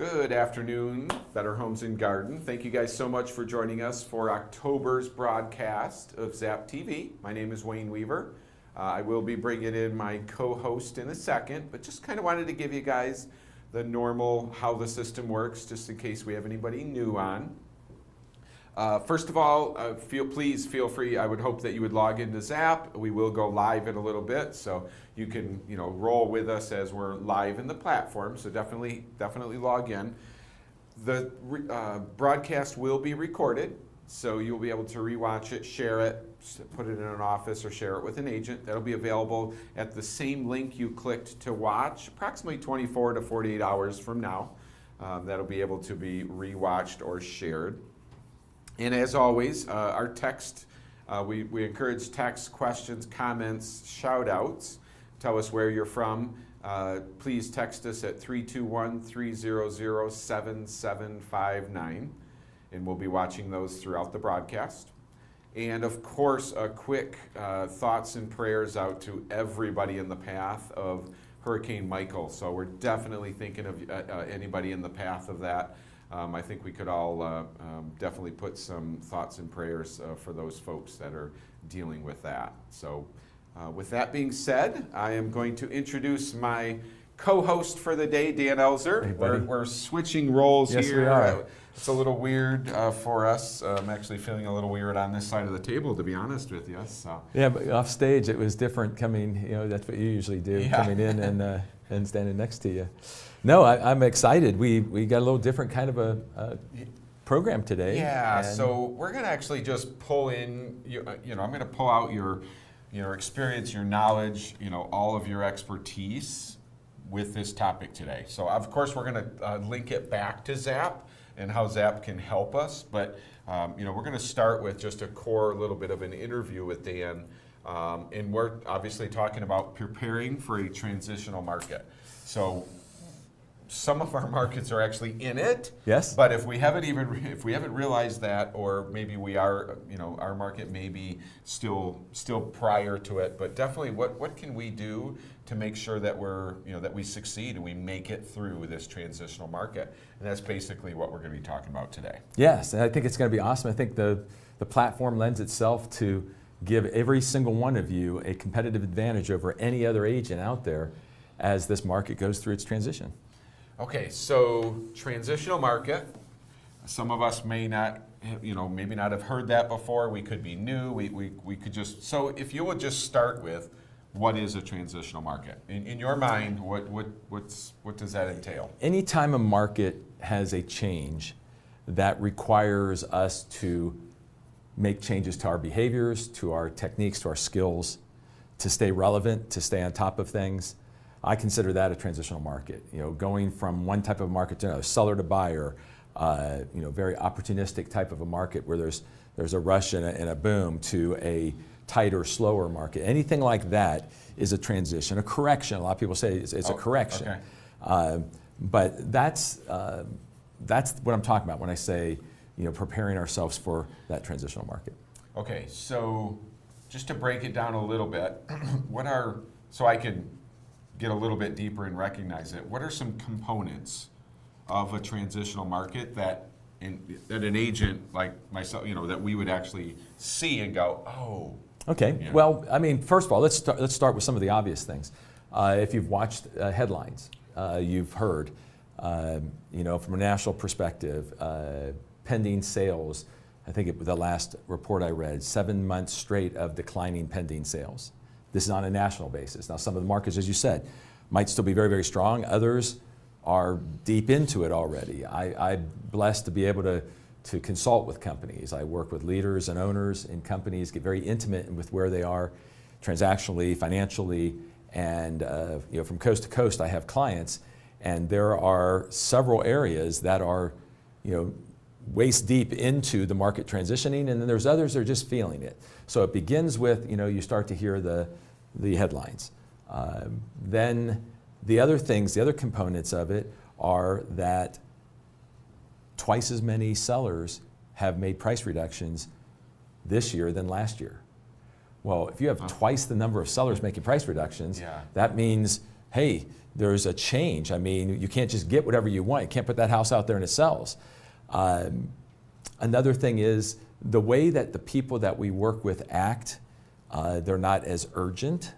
Good afternoon, Better Homes and Garden. Thank you guys so much for joining us for October's broadcast of ZapTV. My name is Wayne Weaver. I will be bringing in my co-host in a second, but just kind of wanted to give you guys the normal how the system works, just in case we have anybody new on. First of all, please feel free. I would hope that you would log into Zap. We will go live in a little bit, so you can roll with us as we're live in the platform. So definitely log in. The broadcast will be recorded, so you'll be able to rewatch it, share it, put it in an office, or share it with an agent. That'll be available at the same link you clicked to watch, approximately 24 to 48 hours from now. That'll be able to be rewatched or shared. And as always, our text, we encourage text, questions, comments, shout outs. Tell us where you're from. Please text us at 321-300-7759. And we'll be watching those throughout the broadcast. And of course, a quick thoughts and prayers out to everybody in the path of Hurricane Michael. So we're definitely thinking of anybody in the path of that. I think we could all definitely put some thoughts and prayers for those folks that are dealing with that. So with that being said, I am going to introduce my co-host for the day, Dan Elzer. Hey, we're switching roles yes, here. We are. It's a little weird for us. I'm actually feeling a little weird on this side of the table, to be honest with you. So. Yeah, but off stage it was different coming, that's what you usually do, coming in and standing next to you. No, I'm excited. We got a little different kind of a program today. Yeah, so we're going to actually just pull in, I'm going to pull out your experience, your knowledge, all of your expertise with this topic today. So of course we're going to link it back to Zap and how Zap can help us, but we're going to start with just a core little bit of an interview with Dan, and we're obviously talking about preparing for a transitional market. So some of our markets are actually in it. Yes. But if we haven't realized that, or maybe we are, our market may be still prior to it. But definitely, what can we do to make sure that that we succeed and we make it through this transitional market? And that's basically what we're going to be talking about today. Yes, and I think it's going to be awesome. I think the platform lends itself to give every single one of you a competitive advantage over any other agent out there as this market goes through its transition. Okay, so transitional market. Some of us may not, maybe not have heard that before. We could be new. We could just. So if you would just start with, what is a transitional market in your mind? What does that entail? Anytime a market has a change that requires us to make changes to our behaviors, to our techniques, to our skills, to stay relevant, to stay on top of things, I consider that a transitional market. Going from one type of market to another, seller to buyer, very opportunistic type of a market where there's a rush and a boom, to a tighter, slower market. Anything like that is a transition, a correction. A lot of people say it's a correction. Okay. But that's what I'm talking about when I say, preparing ourselves for that transitional market. Okay, so just to break it down a little bit, so I can get a little bit deeper and recognize it, what are some components of a transitional market that an agent like myself, that we would actually see and go, oh. Okay, well, first of all, let's start with some of the obvious things. If you've watched headlines, you've heard, from a national perspective, pending sales. I think the last report I read, 7 months straight of declining pending sales. This is on a national basis. Now, some of the markets, as you said, might still be very, very strong. Others are deep into it already. I'm blessed to be able to consult with companies. I work with leaders and owners in companies, get very intimate with where they are transactionally, financially, and from coast to coast I have clients, and there are several areas that are waist deep into the market transitioning, and then there's others that are just feeling it. So it begins with, you start to hear the headlines. Then the other things, the other components of it are that twice as many sellers have made price reductions this year than last year. Well, if you have twice the number of sellers making price reductions, that means hey, there's a change. I mean, you can't just get whatever you want. You can't put that house out there and it sells. Another thing is the way that the people that we work with act, they're not as urgent.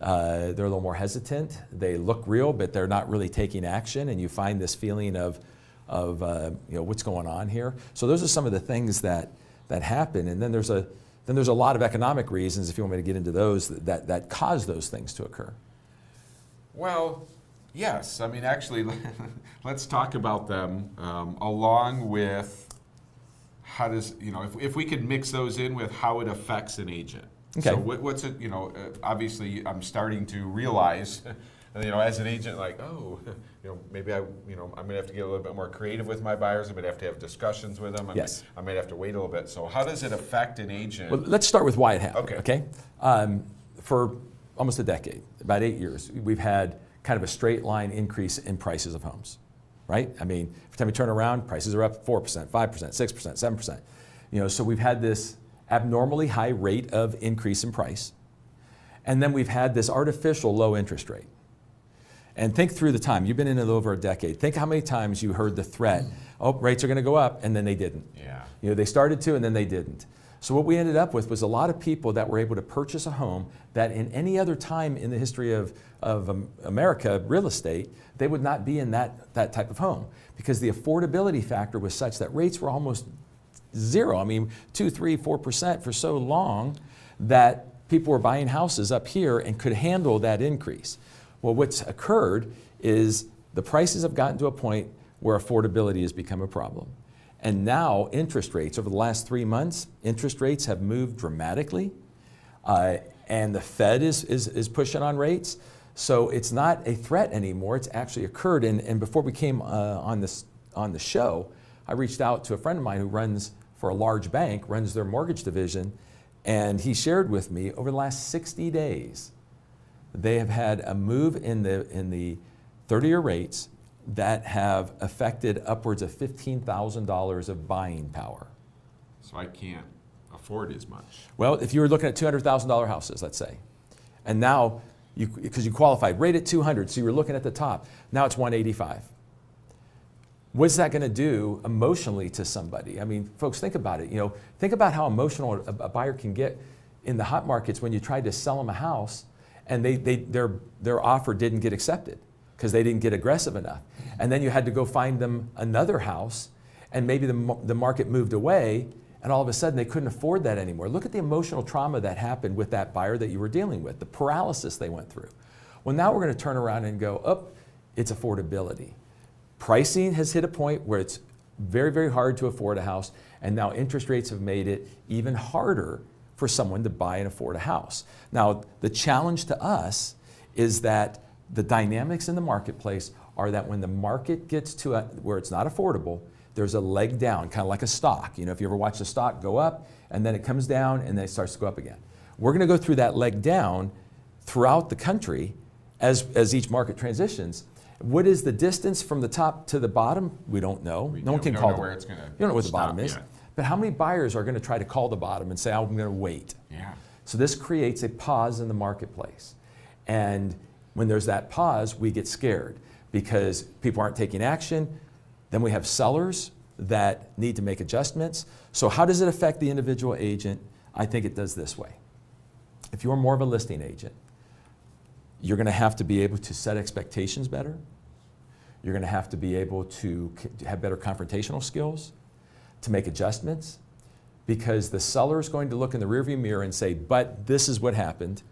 They're a little more hesitant. They look real, but they're not really taking action, and you find this feeling of what's going on here. So those are some of the things that happen, and then there's a lot of economic reasons, if you want me to get into those, that cause those things to occur. Well, yes. I mean, actually, let's talk about them along with how does, if we could mix those in with how it affects an agent. Okay. So what's it, obviously I'm starting to realize, as an agent, like, maybe I'm going to have to get a little bit more creative with my buyers. I'm going to have to have discussions with them. Yes. I might have to wait a little bit. So how does it affect an agent? Well, let's start with why it happened. Okay. For almost a decade, about 8 years, we've had kind of a straight line increase in prices of homes, right? I mean, every time you turn around, prices are up 4%, 5%, 6%, 7%. So we've had this abnormally high rate of increase in price. And then we've had this artificial low interest rate. And think through the time. You've been in it over a decade. Think how many times you heard the threat, oh, rates are going to go up, and then they didn't. Yeah. They started to, and then they didn't. So what we ended up with was a lot of people that were able to purchase a home that in any other time in the history of America, real estate, they would not be in that type of home, because the affordability factor was such that rates were almost zero. I mean, 2, 3, 4% for so long that people were buying houses up here and could handle that increase. Well, what's occurred is the prices have gotten to a point where affordability has become a problem. And now interest rates, over the last 3 months, interest rates have moved dramatically. And the Fed is pushing on rates. So it's not a threat anymore, it's actually occurred. And before we came on the show, I reached out to a friend of mine who runs for a large bank, runs their mortgage division, and he shared with me over the last 60 days, they have had a move in the 30-year rates that have affected upwards of $15,000 of buying power. So I can't afford as much. Well, if you were looking at $200,000 houses, let's say, and now, because you qualified, rate at 200, so you were looking at the top, now it's 185. What's that going to do emotionally to somebody? I mean, folks, think about it. Think about how emotional a buyer can get in the hot markets when you tried to sell them a house and their offer didn't get accepted because they didn't get aggressive enough. And then you had to go find them another house, and maybe the market moved away, and all of a sudden they couldn't afford that anymore. Look at the emotional trauma that happened with that buyer that you were dealing with, the paralysis they went through. Well, now we're going to turn around and go, oh, it's affordability. Pricing has hit a point where it's very, very hard to afford a house, and now interest rates have made it even harder for someone to buy and afford a house. Now, the challenge to us is that the dynamics in the marketplace are that when the market gets to where it's not affordable, there's a leg down, kind of like a stock. If you ever watch the stock go up, and then it comes down, and then it starts to go up again. We're going to go through that leg down throughout the country as each market transitions. What is the distance from the top to the bottom? We don't know. No one can call where it's going to. You don't know what the bottom is. Yet. But how many buyers are going to try to call the bottom and say, I'm going to wait? Yeah. So this creates a pause in the marketplace. And when there's that pause, we get scared because people aren't taking action. Then we have sellers that need to make adjustments. So how does it affect the individual agent? I think it does this way. If you're more of a listing agent, you're going to have to be able to set expectations better. You're going to have to be able to have better confrontational skills, to make adjustments, because the seller is going to look in the rearview mirror and say, but this is what happened.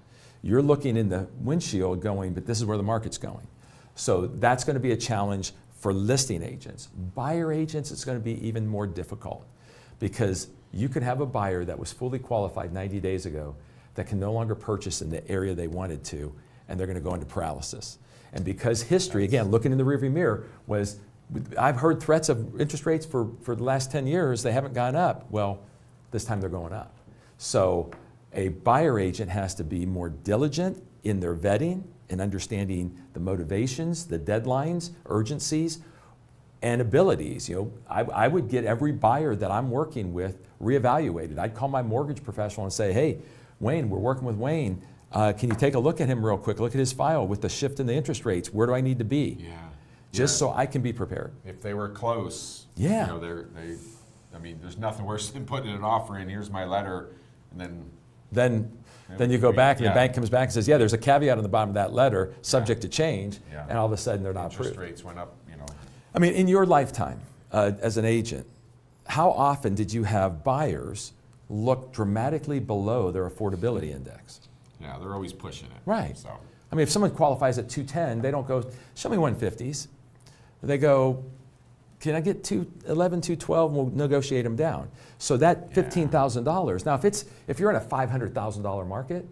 You're looking in the windshield going, but this is where the market's going. So that's going to be a challenge for listing agents. Buyer agents, it's going to be even more difficult, because you could have a buyer that was fully qualified 90 days ago that can no longer purchase in the area they wanted to, and they're going to go into paralysis. And because history, again, looking in the rearview mirror, was, I've heard threats of interest rates for the last 10 years, they haven't gone up. Well, this time they're going up. So a buyer agent has to be more diligent in their vetting and understanding the motivations, the deadlines, urgencies, and abilities. I would get every buyer that I'm working with reevaluated. I'd call my mortgage professional and say, hey, Wayne, we're working with Wayne. Can you take a look at him real quick? Look at his file with the shift in the interest rates. Where do I need to be? Yeah. Just so I can be prepared. If they were close, Yeah. you know, I mean, there's nothing worse than putting an offer in, here's my letter, and Then you go back and yeah. the bank comes back and says, yeah, there's a caveat on the bottom of that letter, subject to change, Yeah. and all of a sudden they're not interest approved. rates went up, you know. I mean, in your lifetime as an agent, how often did you have buyers look dramatically below their affordability index? Yeah, they're always pushing it. Right. So, I mean, if someone qualifies at 210, they don't go, show me 150s. They go, can I get 211, 212, and we'll negotiate them down. So that $15,000. Now, if you're in a $500,000 market,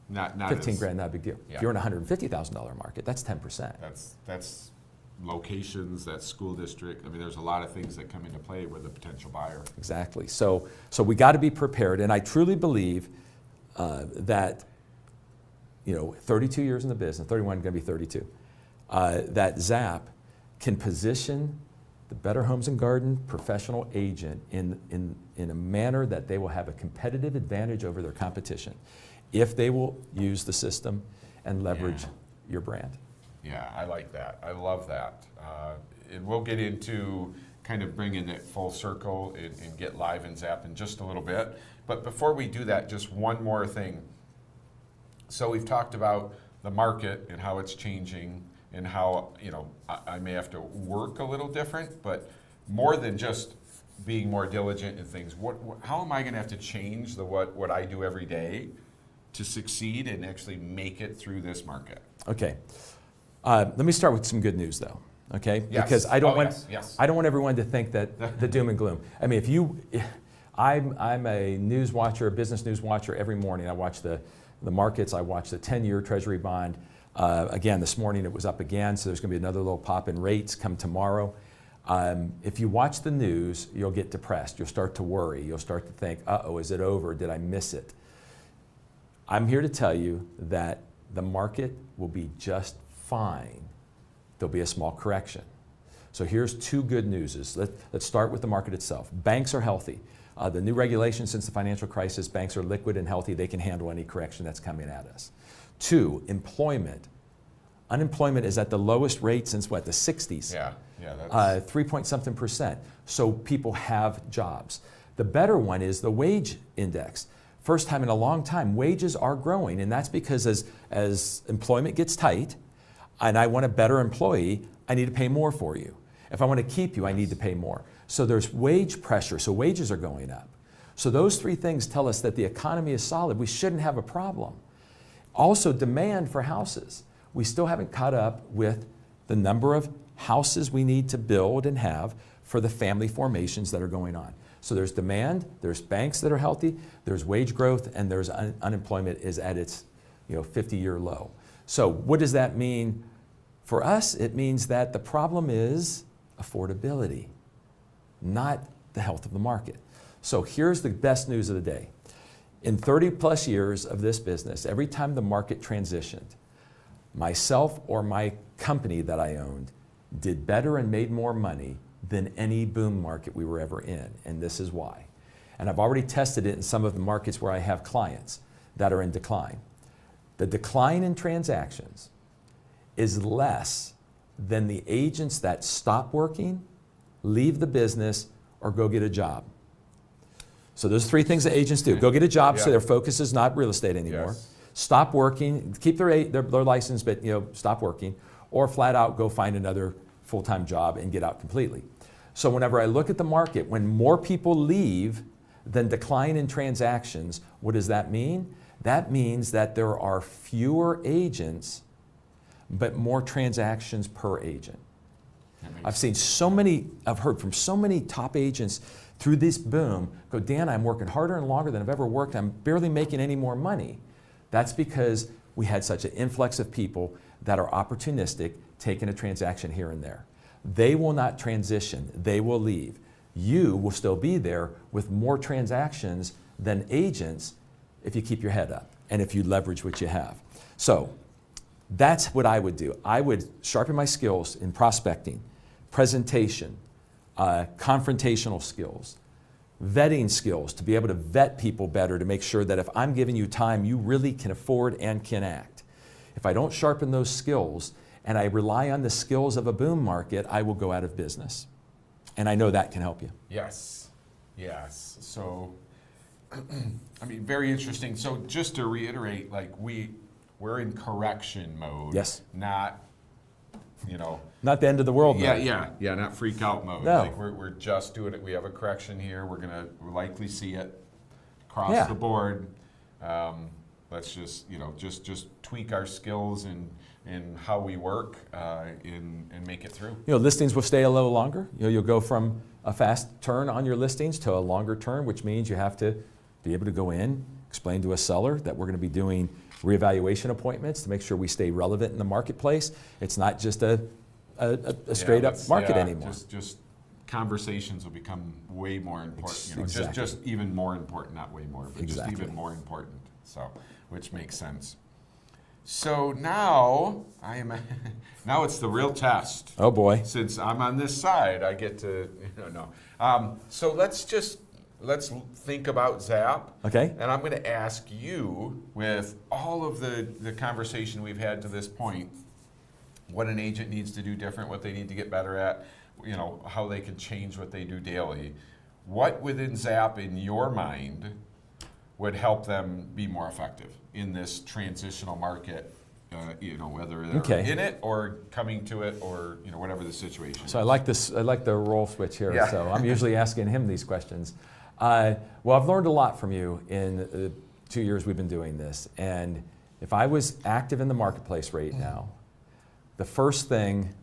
not 15 as, grand, not a big deal. Yeah. If you're in a $150,000 market, that's 10%. That's locations, that's school district. I mean, there's a lot of things that come into play with a potential buyer. Exactly. So we got to be prepared, and I truly believe that, 32 years in the business, 31, going to be 32, that Zap can position the Better Homes and Garden professional agent in a manner that they will have a competitive advantage over their competition if they will use the system and leverage your brand. Yeah, I like that. I love that. And we'll get into kind of bringing it full circle and get live in Zap in just a little bit. But before we do that, just one more thing. So we've talked about the market and how it's changing and how, I may have to work a little different, but more than just being more diligent in things, how am I going to have to change what I do every day to succeed and actually make it through this market? Okay. Let me start with some good news, though. Okay, Yes. because I don't want yes. I don't want everyone to think that the doom and gloom. I mean, I'm a news watcher, a business news watcher every morning. I watch the markets. I watch the 10-year Treasury bond. Again, this morning it was up again, so there's going to be another little pop in rates come tomorrow. If you watch the news, you'll get depressed. You'll start to worry. You'll start to think, uh-oh, is it over? Did I miss it? I'm here to tell you that the market will be just fine. There'll be a small correction. So here's two good news. Let's start with the market itself. Banks are healthy. The new regulations since the financial crisis, banks are liquid and healthy. They can handle any correction that's coming at us. Two, employment. Unemployment is at the lowest rate since what, the 60s? Yeah, that's 3-point-something%. So people have jobs. The better one is the wage index. First time in a long time, wages are growing, and that's because as employment gets tight, and I want a better employee, I need to pay more for you. If I want to keep you, I need to pay more. So there's wage pressure, so wages are going up. So those three things tell us that the economy is solid. We shouldn't have a problem. Also, demand for houses. We still haven't caught up with the number of houses we need to build and have for the family formations that are going on. So there's demand, there's banks that are healthy, there's wage growth, and there's unemployment is at its 50-year low. So what does that mean? For us, it means that the problem is affordability, not the health of the market. So here's the best news of the day. In 30 plus years of this business, every time the market transitioned, myself or my company that I owned did better and made more money than any boom market we were ever in, and this is why. And I've already tested it in some of the markets where I have clients that are in decline. The decline in transactions is less than the agents that stop working, leave the business, or go get a job. So there's three things that agents do. Go get a job so their focus is not real estate anymore. Yes. Stop working, keep their license, but stop working, or flat out go find another full-time job and get out completely. So whenever I look at the market, when more people leave than decline in transactions, what does that mean? That means that there are fewer agents, but more transactions per agent. I've heard from so many top agents through this boom go, Dan, I'm working harder and longer than I've ever worked. I'm barely making any more money. That's because we had such an influx of people that are opportunistic, taking a transaction here and there. They will not transition, they will leave. You will still be there with more transactions than agents if you keep your head up and if you leverage what you have. So that's what I would do. I would sharpen my skills in prospecting, presentation, confrontational skills, vetting skills to be able to vet people better to make sure that if I'm giving you time, you really can afford and can act. If I don't sharpen those skills and I rely on the skills of a boom market, I will go out of business. And I know that can help you. Yes, yes. So, I mean, very interesting. So just to reiterate, like we're in correction mode. Yes. Not, you know. Not the end of the world. Yeah, not freak out mode. No. Like we're just doing it. We have a correction here. We're gonna likely see it across the board. Let's just, you know, just tweak our skills and how we work and make it through. You know, listings will stay a little longer. You know, you'll go from a fast turn on your listings to a longer turn, which means you have to be able to go in, explain to a seller that we're going to be doing reevaluation appointments to make sure we stay relevant in the marketplace. It's not just a straight up market anymore. Just conversations will become way more important. You know, Exactly. just even more important, not way more, but Exactly. just even more important. So, which makes sense. So now now it's the real test. Oh boy. Since I'm on this side, I get to, so let's think about Zap. Okay. And I'm going to ask you, with all of the conversation we've had to this point, what an agent needs to do different, what they need to get better at, you know, how they can change what they do daily. What within Zap, in your mind, would help them be more effective in this transitional market, you know, whether they're in it or coming to it or, you know, whatever the situation is. So I like this. I like the role switch here. Yeah. So I'm usually asking him these questions. Well, I've learned a lot from you in the 2 years we've been doing this. And if I was active in the marketplace right now, the first thing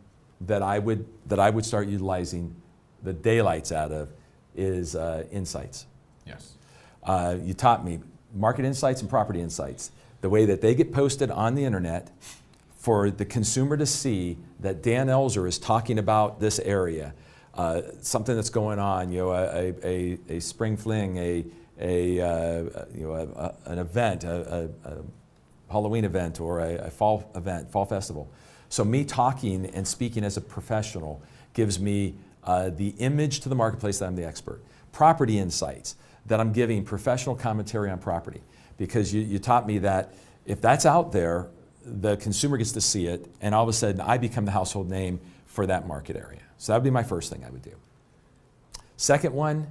that I would start utilizing the daylights out of is insights. Yes. You taught me market insights and property insights, the way that they get posted on the internet for the consumer to see that Dan Elzer is talking about this area, something that's going on, you know, a spring fling, an event, a Halloween event, or a fall event, fall festival. So me talking and speaking as a professional gives me the image to the marketplace that I'm the expert. Property insights, that I'm giving professional commentary on property, because you taught me that if that's out there, the consumer gets to see it, and all of a sudden I become the household name for that market area. So that would be my first thing I would do. Second one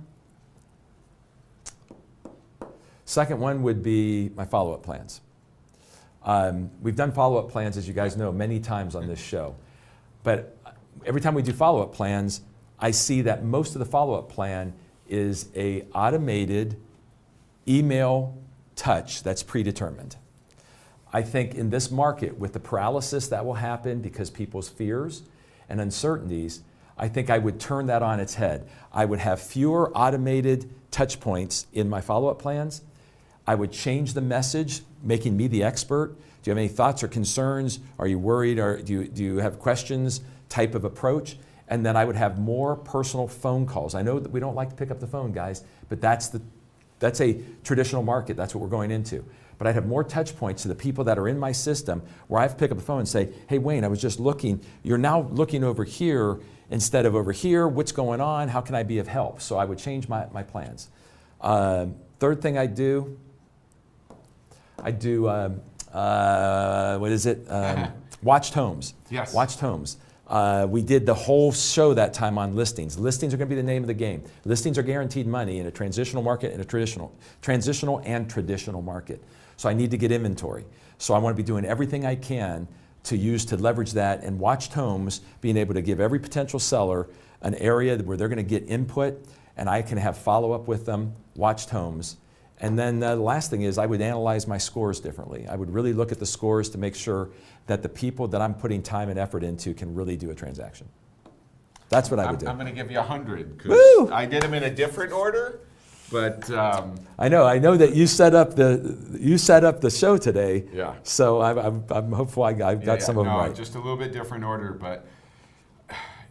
would be my follow-up plans. We've done follow-up plans, as you guys know, many times on this show. But every time we do follow-up plans, I see that most of the follow-up plan is a automated email touch that's predetermined. I think in this market, with the paralysis that will happen because people's fears and uncertainties, I think I would turn that on its head. I would have fewer automated touch points in my follow-up plans. I would change the message, making me the expert. Do you have any thoughts or concerns? Are you worried, or do you have questions type of approach? And then I would have more personal phone calls. I know that we don't like to pick up the phone, guys, but that's a traditional market. That's what we're going into. But I'd have more touch points to the people that are in my system where I have to pick up the phone and say, hey, Wayne, I was just looking. You're now looking over here instead of over here. What's going on? How can I be of help? So I would change my plans. Third thing I do, what is it? Watched homes. Yes. Watched homes. We did the whole show that time on listings. Listings are going to be the name of the game. Listings are guaranteed money in a transitional market and a transitional and traditional market. So I need to get inventory. So I want to be doing everything I can to leverage that, and watched homes, being able to give every potential seller an area where they're going to get input, and I can have follow-up with them, watched homes. And then the last thing is I would analyze my scores differently. I would really look at the scores to make sure that the people that I'm putting time and effort into can really do a transaction. That's what I would do. I'm going to give you 100 because I did them in a different order, but I know that you set up the show today. Yeah. So I'm hopeful I got some of them right. Just a little bit different order, but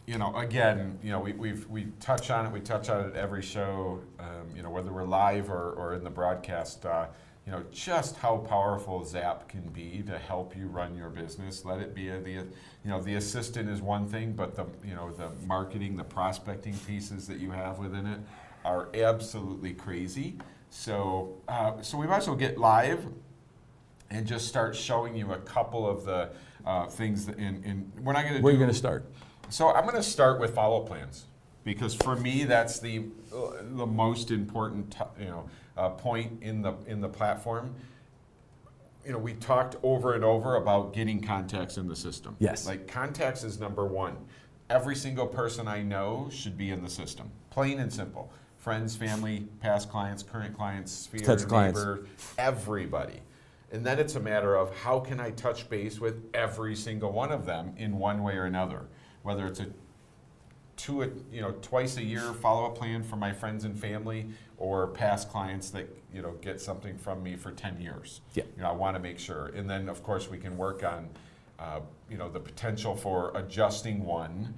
you know, again, you know, we touch on it. We touch on it every show. You know, whether we're live or in the broadcast. You know, just how powerful Zap can be to help you run your business. Let it be the assistant is one thing, but the marketing, the prospecting pieces that you have within it are absolutely crazy. So, so we might as well get live and just start showing you a couple of the things that we're not going to do. Where are you going to start? So I'm going to start with follow-up plans, because for me that's the most important point in the platform. We talked over and over about getting contacts in the system. Yes. Like, contacts is number one. Every single person I know should be in the system. Plain and simple. Friends, family, past clients, current clients, sphere, neighbor, everybody. And then it's a matter of how can I touch base with every single one of them in one way or another. Whether it's twice a year follow-up plan for my friends and family, or past clients that get something from me for 10 years. Yeah. I want to make sure. And then of course we can work on the potential for adjusting one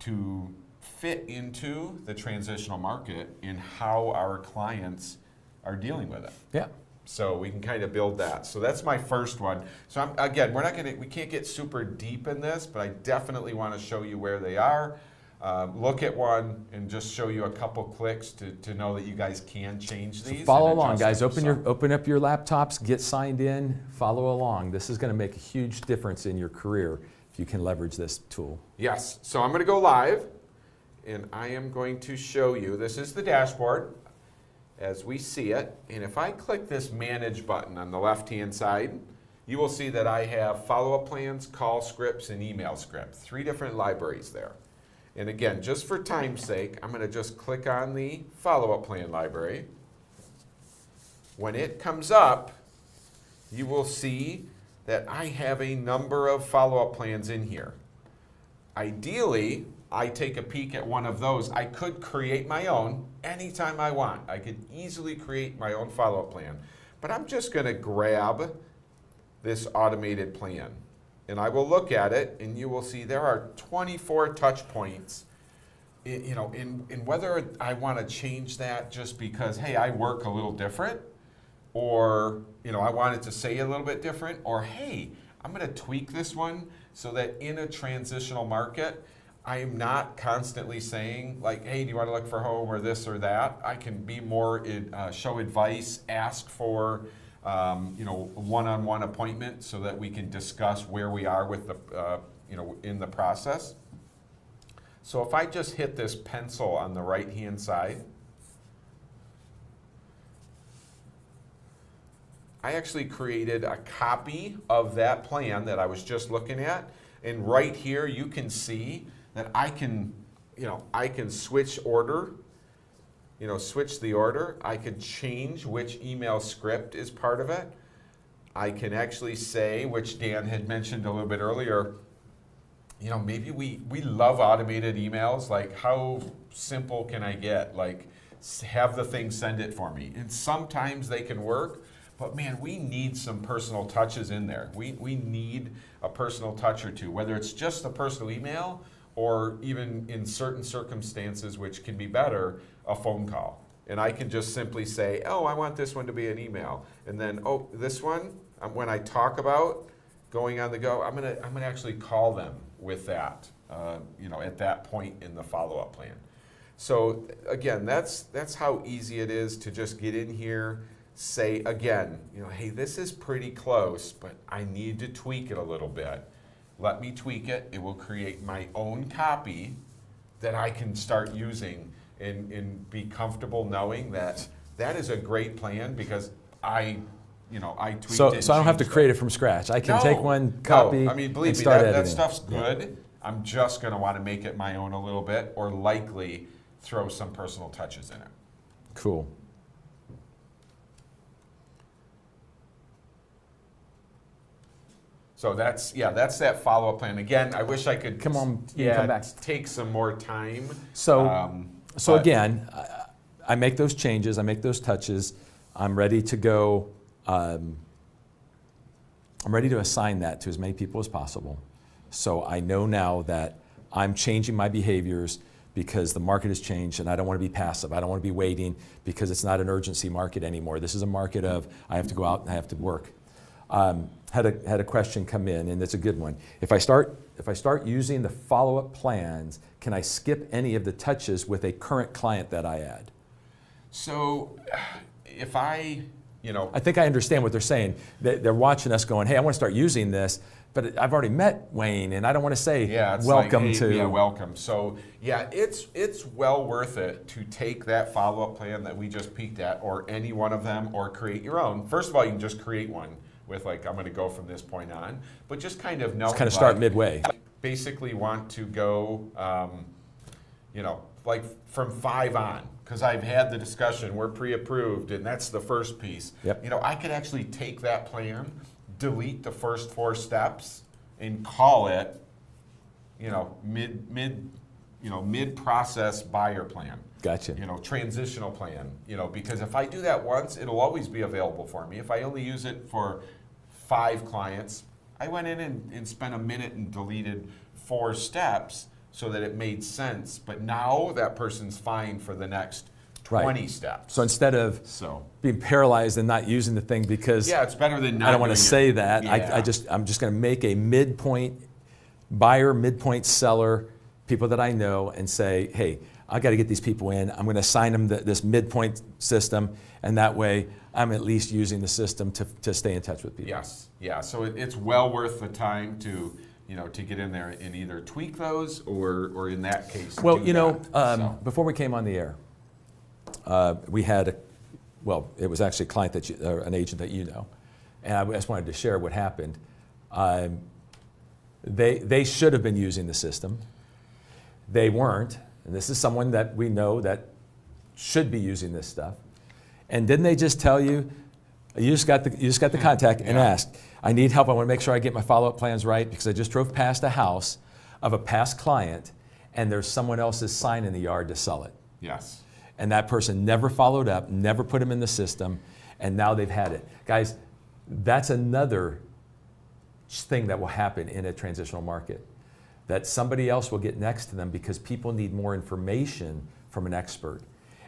to fit into the transitional market and how our clients are dealing with it. Yeah. So we can kind of build that. So that's my first one. So we can't get super deep in this, but I definitely want to show you where they are. Look at one and just show you a couple clicks to know that you guys can change these. So follow along, adjust guys. them. Open up your laptops, get signed in, follow along. This is going to make a huge difference in your career if you can leverage this tool. Yes. So I'm going to go live, and I am going to show you. This is the dashboard as we see it. And if I click this Manage button on the left-hand side, you will see that I have follow-up plans, call scripts, and email script. 3 different libraries there. And again, just for time's sake, I'm going to just click on the follow-up plan library. When it comes up, you will see that I have a number of follow-up plans in here. Ideally, I take a peek at one of those. I could create my own anytime I want. I could easily create my own follow-up plan. But I'm just going to grab this automated plan. And I will look at it, and you will see there are 24 touch points. In whether I want to change that just because, hey, I work a little different, or I want it to say a little bit different, or hey, I'm going to tweak this one so that in a transitional market, I am not constantly saying like, hey, do you want to look for home or this or that? I can be more show advice, ask for one-on-one appointment so that we can discuss where we are with the in the process. So if I just hit this pencil on the right-hand side, I actually created a copy of that plan that I was just looking at, and right here you can see that I can switch order. Switch the order. I could change which email script is part of it. I can actually say, which Dan had mentioned a little bit earlier, maybe we love automated emails. Like, how simple can I get? Like, have the thing send it for me. And sometimes they can work, but man, we need some personal touches in there. We need a personal touch or two, whether it's just a personal email or even in certain circumstances, which can be better, a phone call. And I can just simply say, oh, I want this one to be an email. And then, oh, this one, when I talk about going on the go, I'm gonna actually call them with that, at that point in the follow-up plan. So again, that's how easy it is to just get in here, say again, hey, this is pretty close, but I need to tweak it a little bit. Let me tweak it. It will create my own copy that I can start using and be comfortable knowing that that is a great plan because I tweaked it. So I don't have to create it from scratch. I can take one copy. No. I mean, believe me, that stuff's good. Yeah. I'm just going to want to make it my own a little bit, or likely throw some personal touches in it. Cool. So that's that follow-up plan. Again, I wish I could come back. Take some more time. So again, I make those changes, I make those touches. I'm ready to go. I'm ready to assign that to as many people as possible. So I know now that I'm changing my behaviors because the market has changed and I don't want to be passive. I don't want to be waiting because it's not an urgency market anymore. This is a market of I have to go out and I have to work. Had a question come in, and it's a good one. If I start using the follow-up plans, can I skip any of the touches with a current client that I add? So if I think I understand what they're saying. They're watching us going, hey, I want to start using this, but I've already met Wayne, and I don't want to say it's welcome like, hey, to. Yeah, welcome. So yeah, it's well worth it to take that follow-up plan that we just peeked at, or any one of them, or create your own. First of all, you can just create one with like, I'm going to go from this point on, but just kind of know. Just kind of start midway. Basically want to go, like from 5 on, because I've had the discussion, we're pre-approved, and that's the first piece. Yep. I could actually take that plan, delete the first 4 steps, and call it, mid-process buyer plan. Gotcha. Transitional plan. Because if I do that once, it'll always be available for me. If I only use it for 5 clients, I went in and spent a minute and deleted 4 steps so that it made sense. But now that person's fine for the next 20 steps. So instead of being paralyzed and not using the thing because it's better than not. I don't want to say that. Yeah. I'm just going to make a midpoint buyer, midpoint seller, people that I know, and say, hey, I got to get these people in. I'm going to assign them this midpoint system, and that way I'm at least using the system to stay in touch with people. Yes, yeah. So it's well worth the time to get in there and either tweak those or in that case. Well, before we came on the air, we had it was actually a client an agent that you know, and I just wanted to share what happened. They should have been using the system. They weren't, and this is someone that we know that should be using this stuff. And didn't they just tell you, you just got the contact and asked, I need help, I want to make sure I get my follow-up plans right because I just drove past a house of a past client and there's someone else's sign in the yard to sell it. Yes. And that person never followed up, never put them in the system, and now they've had it. Guys, that's another thing that will happen in a transitional market, that somebody else will get next to them because people need more information from an expert.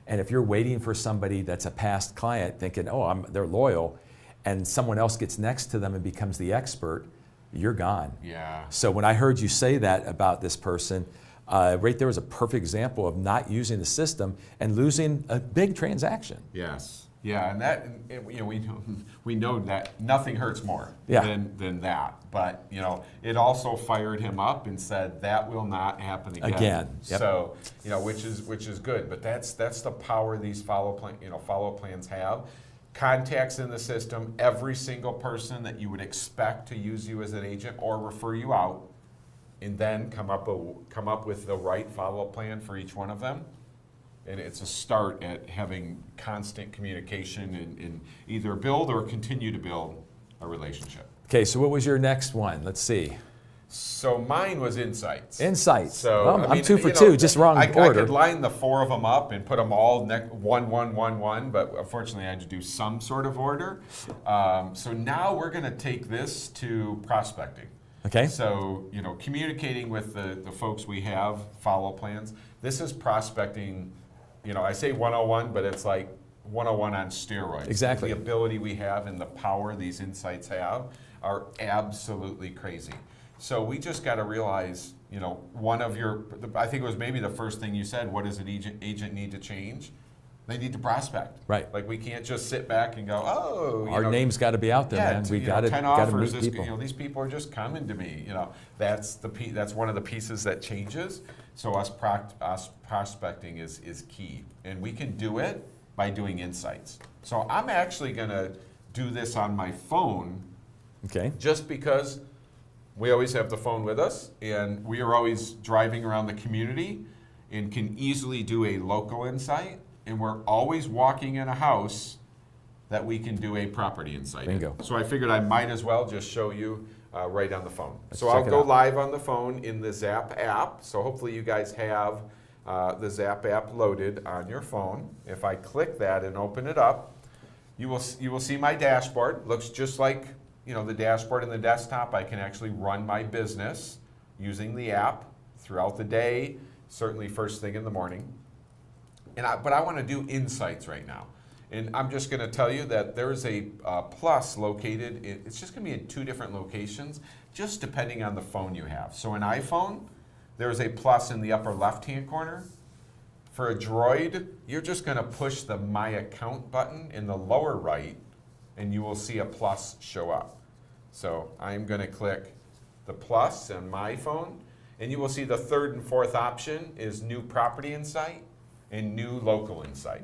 And if you're waiting for somebody that's a past client thinking, they're loyal, and someone else gets next to them and becomes the expert, you're gone. Yeah. So when I heard you say that about this person, right there was a perfect example of not using the system and losing a big transaction. Yes. Yeah, and that we know that nothing hurts more than that. But it also fired him up and said that will not happen again. Yep. So which is good. But that's the power these follow-up plans have. Contacts in the system, every single person that you would expect to use you as an agent or refer you out, and then come up with the right follow-up plan for each one of them. And it's a start at having constant communication and either build or continue to build a relationship. Okay, so what was your next one? Let's see. So mine was Insights. Insights. So well, I'm 2 for 2, just wrong order. I could line the 4 of them up and put them all 1, 1, 1, 1, but unfortunately I had to do some sort of order. So now we're going to take this to prospecting. Okay. So communicating with the folks we have, follow plans. This is prospecting. I say 101, but it's like 101 on steroids. Exactly. The ability we have and the power these insights have are absolutely crazy. So we just got to realize, I think it was maybe the first thing you said, what does an agent need to change? They need to prospect. Right. Like we can't just sit back and go, our name's got to be out there, man. We got to 10 offers. meet people. These people are just coming to me. That's one of the pieces that changes. So us prospecting is key, and we can do it by doing insights. So I'm actually going to do this on my phone. Okay. Just because we always have the phone with us, and we are always driving around the community, and can easily do a local insight. And we're always walking in a house that we can do a property insight. Bingo. So I figured I might as well just show you right on the phone. So check I'll it go out. live on the phone in the Zap app. So hopefully you guys have the Zap app loaded on your phone. If I click that and open it up, you will see my dashboard. Looks just like the dashboard in the desktop. I can actually run my business using the app throughout the day, certainly first thing in the morning. But I want to do insights right now. And I'm just going to tell you that there's a plus located, it's just going to be in 2 different locations, just depending on the phone you have. So an iPhone, there's a plus in the upper left-hand corner. For a Droid, you're just going to push the My Account button in the lower right, and you will see a plus show up. So I'm going to click the plus on my phone, and you will see the third and fourth option is New Property Insight and New Local Insight.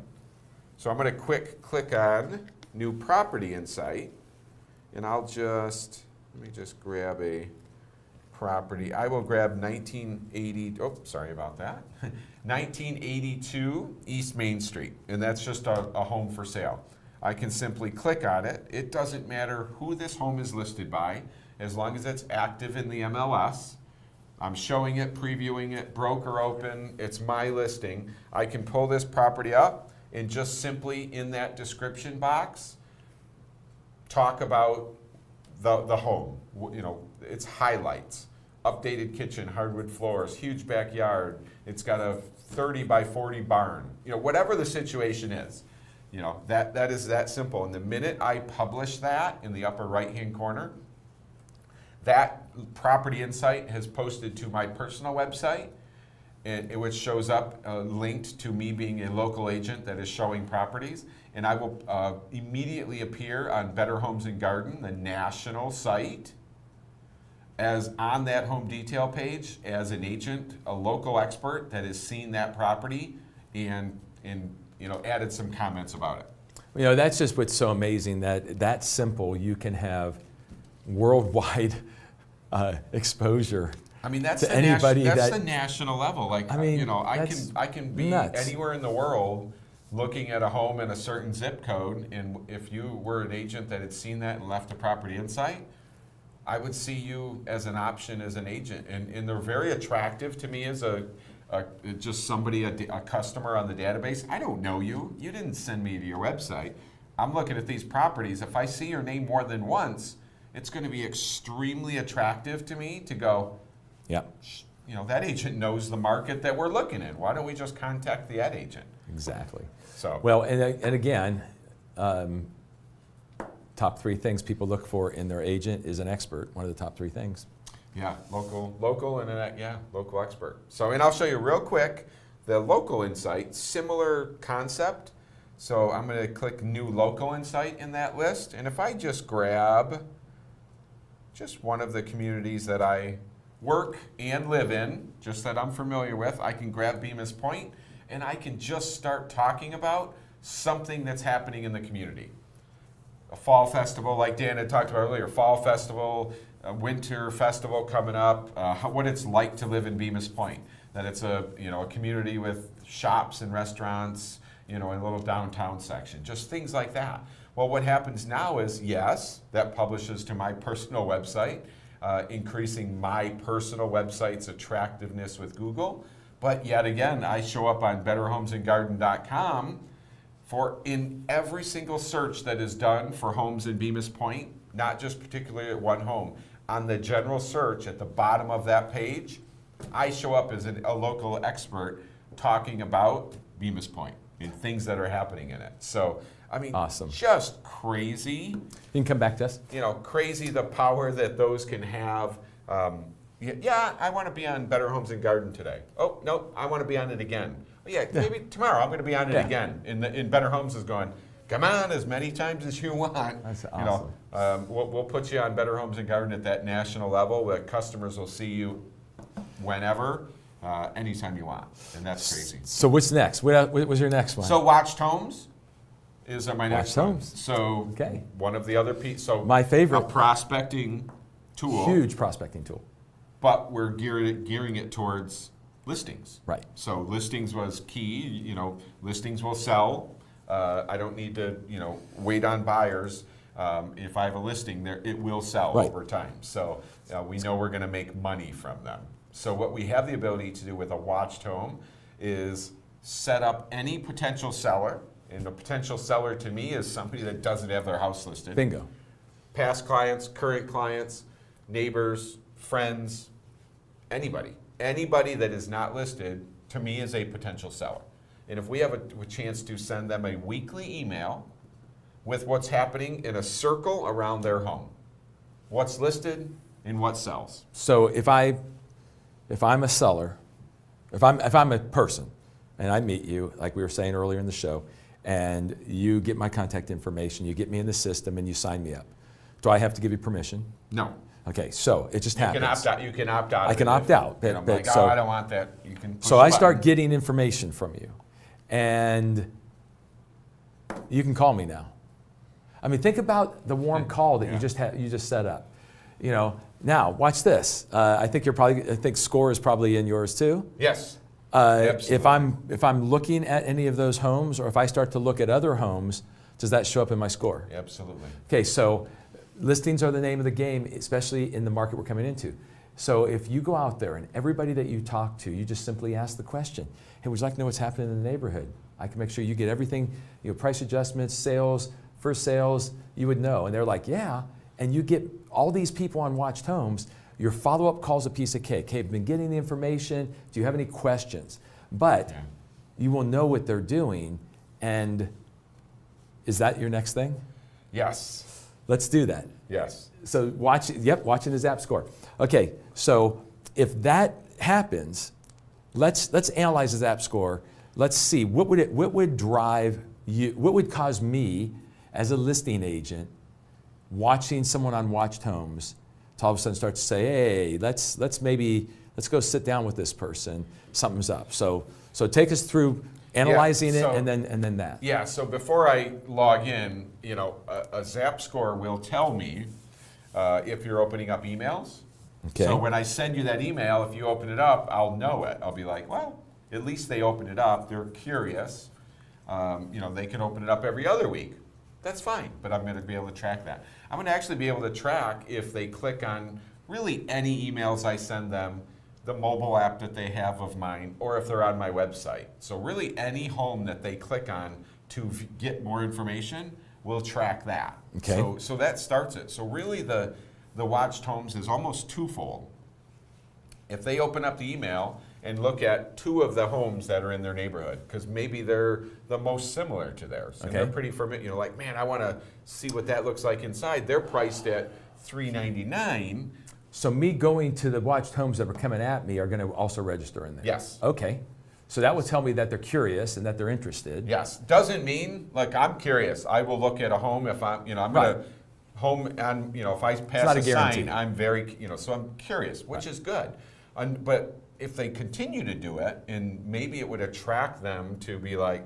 So I'm going to click on New Property Insight, and let me just grab a property. I will grab 1982 East Main Street, and that's just a home for sale. I can simply click on it. It doesn't matter who this home is listed by, as long as it's active in the MLS. I'm showing it, previewing it, broker open, it's my listing. I can pull this property up and just simply in that description box, talk about the home, its highlights. Updated kitchen, hardwood floors, huge backyard. It's got a 30 by 40 barn. Whatever the situation is, that is that simple. And the minute I publish that in the upper right-hand corner, that property insight has posted to my personal website, which shows up linked to me being a local agent that is showing properties. And I will immediately appear on Better Homes and Garden, the national site, as on that home detail page as an agent, a local expert that has seen that property and added some comments about it. That's just what's so amazing, that simple you can have worldwide exposure. I mean, that's to the anybody the national level. Like, I can be nuts. anywhere in the world looking at a home in a certain zip code, and if you were an agent that had seen that and left a property insight, I would see you as an option as an agent, and they're very attractive to me as just somebody, a customer on the database. I don't know you. You didn't send me to your website. I'm looking at these properties. If I see your name more than once, it's going to be extremely attractive to me to go, yeah, that agent knows the market that we're looking in. Why don't we just contact the ad agent? Exactly. So well, and again, top 3 things people look for in their agent is an expert. One of the top 3 things. Yeah, local local expert. So, and I'll show you real quick the local insight, similar concept. So I'm going to click New Local Insight in that list, and if I just grab just one of the communities that I work and live in, just that I'm familiar with, I can grab Bemis Point, and I can just start talking about something that's happening in the community. A fall festival, like Dan had talked about earlier, fall festival, a winter festival coming up, what it's like to live in Bemis Point. That it's a community with shops and restaurants, in a little downtown section, just things like that. Well, what happens now is, yes, that publishes to my personal website, increasing my personal website's attractiveness with Google. But yet again, I show up on betterhomesandgarden.com for in every single search that is done for homes in Bemis Point, not just particularly at one home. On the general search at the bottom of that page, I show up as a local expert talking about Bemis Point and things that are happening in it. So, I mean, awesome. Just crazy. You can come back to us. Crazy the power that those can have. I want to be on Better Homes and Garden today. Oh, no, I want to be on it again. Maybe tomorrow I'm going to be on it again. And Better Homes is going, come on, as many times as you want. That's awesome. We'll put you on Better Homes and Garden at that national level where customers will see you whenever, anytime you want. And that's crazy. So what's next? What was your next one? So Watched Homes is my next one. So okay. One of the other pieces. So my favorite. A prospecting tool. Huge prospecting tool. But we're gearing it towards listings. Right. So listings was key. Listings will sell. I don't need to, wait on buyers. If I have a listing there, it will sell over time. So we know we're going to make money from them. So what we have the ability to do with a watched home is set up any potential seller. And a potential seller to me is somebody that doesn't have their house listed. Bingo. Past clients, current clients, neighbors, friends, anybody. Anybody that is not listed, to me, is a potential seller. And if we have a chance to send them a weekly email with what's happening in a circle around their home, what's listed and what sells. So if I'm a seller, if I'm a person, and I meet you, like we were saying earlier in the show, and you get my contact information, you get me in the system, and you sign me up. Do I have to give you permission? No. Okay, so it just happens. You can opt out. I can opt out. You know, like, oh, I don't want that. You can push so the I start button. getting information from you, and you can call me now. I mean, think about the warm call that you just set up. You know, now watch this. I think Score is probably in yours too. Yes. Absolutely. If I'm looking at any of those homes, or if I start to look at other homes, does that show up in my Score? Absolutely. Okay, so listings are the name of the game, especially in the market we're coming into. So if you go out there and everybody that you talk to, you just simply ask the question, hey, would you like to know what's happening in the neighborhood? I can make sure you get everything, you know, price adjustments, sales, first sales, you would know. And they're like, yeah. And you get all these people on Watched Homes. Your follow-up call's a piece of cake. Hey, I've been getting the information. Do you have any questions? But you will know what they're doing. And is that your next thing? Yes. Let's do that. Yes. So watching the Zap Score. Okay, so if that happens, let's analyze the Zap Score. Let's see what would drive you, what would cause me as a listing agent watching someone on Watched Homes to all of a sudden start to say, hey, let's go sit down with this person. Something's up. So take us through analyzing it and then that. Yeah. So before I log in, you know, a Zap Score will tell me if you're opening up emails. Okay. So when I send you that email, if you open it up, I'll know it. I'll be like, well, at least they opened it up. They're curious. You know, they can open it up every other week. That's fine, but I'm going to be able to track that. I'm going to actually be able to track if they click on really any emails I send them, the mobile app that they have of mine, or if they're on my website. So really any home that they click on to get more information, we'll track that. Okay. So that starts it. So really the Watched Homes is almost twofold. If they open up the email and look at two of the homes that are in their neighborhood, because maybe they're the most similar to theirs, and they're pretty familiar. You know, like, man, I want to see what that looks like inside. They're priced at $399. So me going to the Watched Homes that are coming at me are going to also register in there? Yes. Okay. So that would tell me that they're curious and that they're interested. Yes. Doesn't mean, like, I'm curious. I will look at a home if I'm going to home, and, if I pass a sign, I'm very, so I'm curious, which is good. But if they continue to do it, and maybe it would attract them to be like,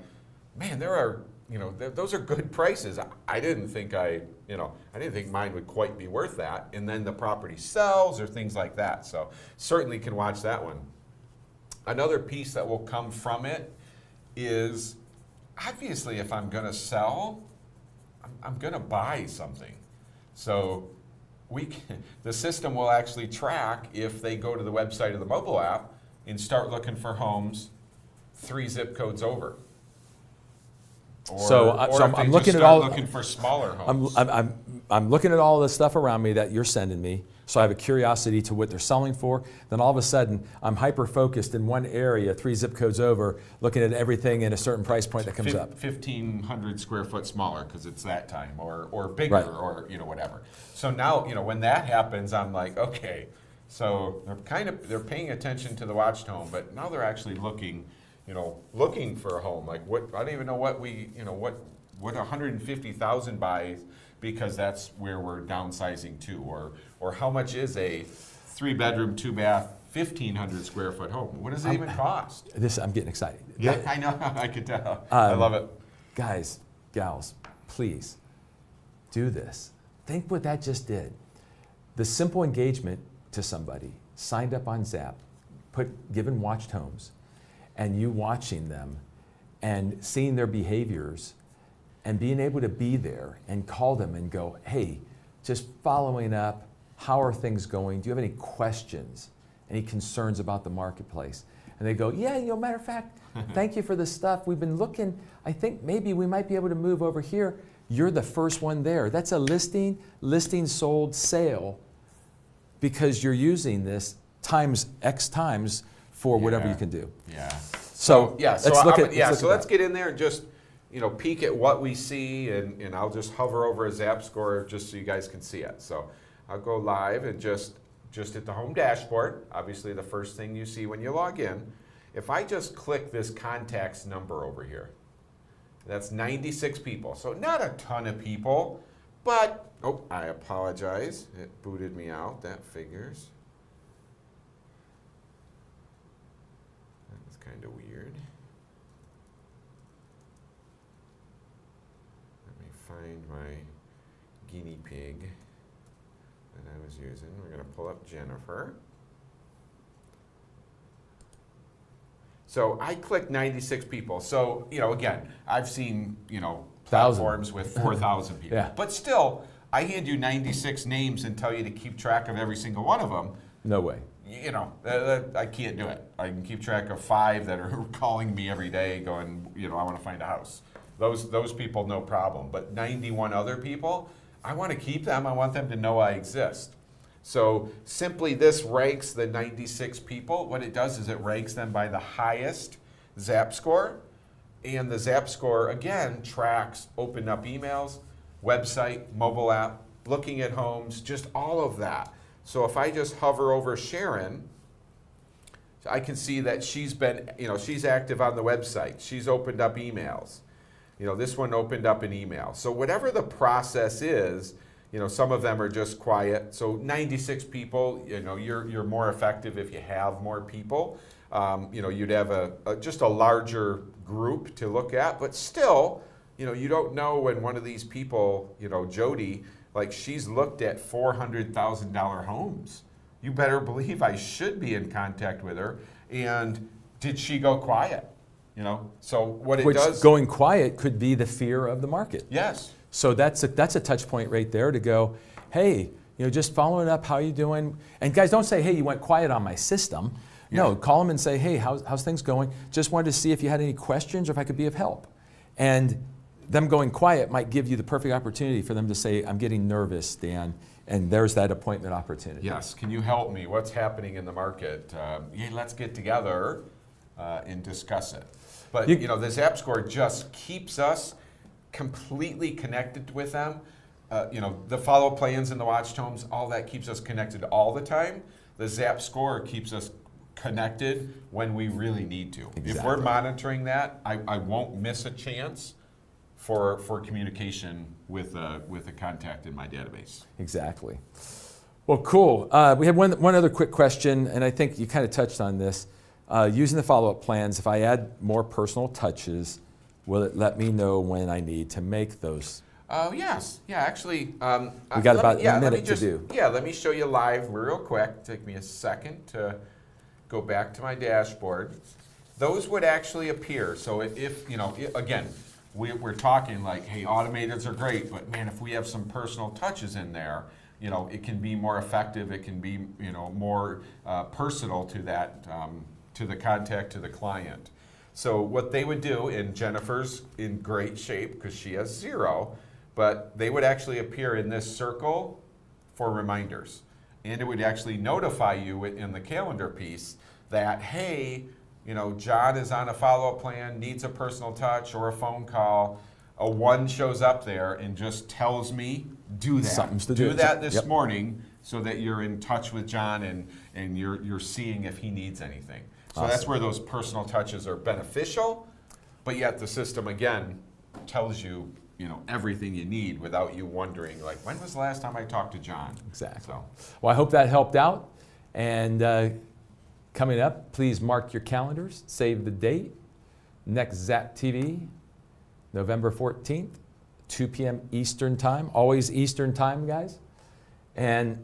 man, there are, those are good prices. I didn't think I didn't think mine would quite be worth that. And then the property sells or things like that. So certainly can watch that one. Another piece that will come from it is, obviously, if I'm going to sell, I'm going to buy something. So the system will actually track if they go to the website of the mobile app and start looking for homes 3 zip codes over. I'm looking at all looking for smaller homes. I'm looking at all the stuff around me that you're sending me. So I have a curiosity to what they're selling for. Then all of a sudden, I'm hyper-focused in one area, 3 zip codes over, looking at everything in a certain price point that comes up. 1,500 square foot smaller because it's that time, or bigger, right. or whatever. So now, when that happens, I'm like, okay. So they're paying attention to the Watched Home, but now they're actually looking for a home. Like I don't even know what what 150,000 buys, because that's where we're downsizing to, or how much is a 3-bedroom, 2-bath, 1,500 square foot home? What does it even cost? I'm getting excited. Yeah, I know. I could tell. I love it. Guys, gals, please do this. Think what that just did. The simple engagement to somebody, signed up on Zap, given Watched Homes, and you watching them and seeing their behaviors and being able to be there and call them and go, hey, just following up, how are things going? Do you have any questions, any concerns about the marketplace? And they go, yeah, matter of fact, thank you for the stuff. We've been looking, I think maybe we might be able to move over here. You're the first one there. That's a listing, sold, sale, because you're using this times X times for whatever you can do. Yeah. So let's get in there and just peek at what we see, and I'll just hover over a Zap Score just so you guys can see it. So I'll go live and just at the home dashboard, obviously the first thing you see when you log in, If I just click this contacts number over here, that's 96 people. So not a ton of people, but, oh, I apologize. It booted me out. That figures. That was kind of weird. Let me find my guinea pig that I was using. We're going to pull up Jennifer. So I clicked 96 people. So, again, I've seen, platforms with 4,000 people. Yeah. But still, I hand you 96 names and tell you to keep track of every single one of them. No way. I can't do it. I can keep track of 5 that are calling me every day going, I want to find a house. Those people, no problem. But 91 other people, I want to keep them. I want them to know I exist. So simply this ranks the 96 people. What it does is it ranks them by the highest Zap score. And the Zap score, again, tracks opened up emails, website, mobile app, looking at homes, just all of that. So if I just hover over Sharon, I can see that she's been, she's active on the website. She's opened up emails. This one opened up an email. So whatever the process is, some of them are just quiet. So 96 people, you're more effective if you have more people. You'd have just a larger group to look at, but still, you don't know when one of these people, Jody, like she's looked at $400,000 homes. You better believe I should be in contact with her. And did she go quiet? So what it does. Going quiet could be the fear of the market. Yes. So that's a touch point right there to go, hey, just following up, how you doing? And guys, don't say, hey, you went quiet on my system. Yeah. No, call them and say, hey, how's things going? Just wanted to see if you had any questions or if I could be of help. And them going quiet might give you the perfect opportunity for them to say, I'm getting nervous, Dan, and there's that appointment opportunity. Yes, can you help me? What's happening in the market? Let's get together and discuss it. But the Zap score just keeps us completely connected with them. The follow plans and the watched homes, all that keeps us connected all the time. The Zap score keeps us connected when we really need to. Exactly. If we're monitoring that, I won't miss a chance for communication with a contact in my database. Exactly. Well, cool. We have one other quick question, and I think you kind of touched on this. Using the follow-up plans, if I add more personal touches, will it let me know when I need to make those? Yes. Yeah, actually. We got about a minute to do. Yeah, let me show you live real quick. Take me a second to go back to my dashboard. Those would actually appear. So if again, we're talking like, hey, automateds are great, but man, if we have some personal touches in there, it can be more effective. It can be, more personal to that, to the contact, to the client. So what they would do, and Jennifer's in great shape because she has 0, but they would actually appear in this circle for reminders. And it would actually notify you in the calendar piece that, hey, John is on a follow-up plan, needs a personal touch or a phone call. A 1 shows up there and just tells me, do that. Something's to do. Do that this morning so that you're in touch with John and you're seeing if he needs anything. So Awesome. That's where those personal touches are beneficial, but yet the system, again, tells you, everything you need without you wondering, like, when was the last time I talked to John? Exactly. So. Well, I hope that helped out. And coming up, please mark your calendars, save the date. Next ZapTV, November 14th, 2 p.m. Eastern Time. Always Eastern Time, guys. And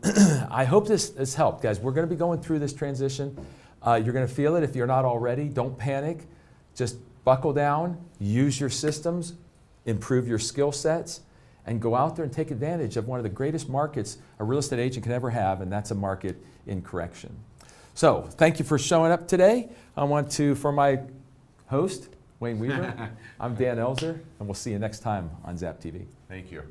I hope this helped, guys. We're going to be going through this transition. You're going to feel it if you're not already. Don't panic. Just buckle down, use your systems, improve your skill sets, and go out there and take advantage of one of the greatest markets a real estate agent can ever have, and that's a market in correction. So thank you for showing up today. I want to, for my host, Wayne Weaver, I'm Dan Elzer, and we'll see you next time on ZapTV. Thank you.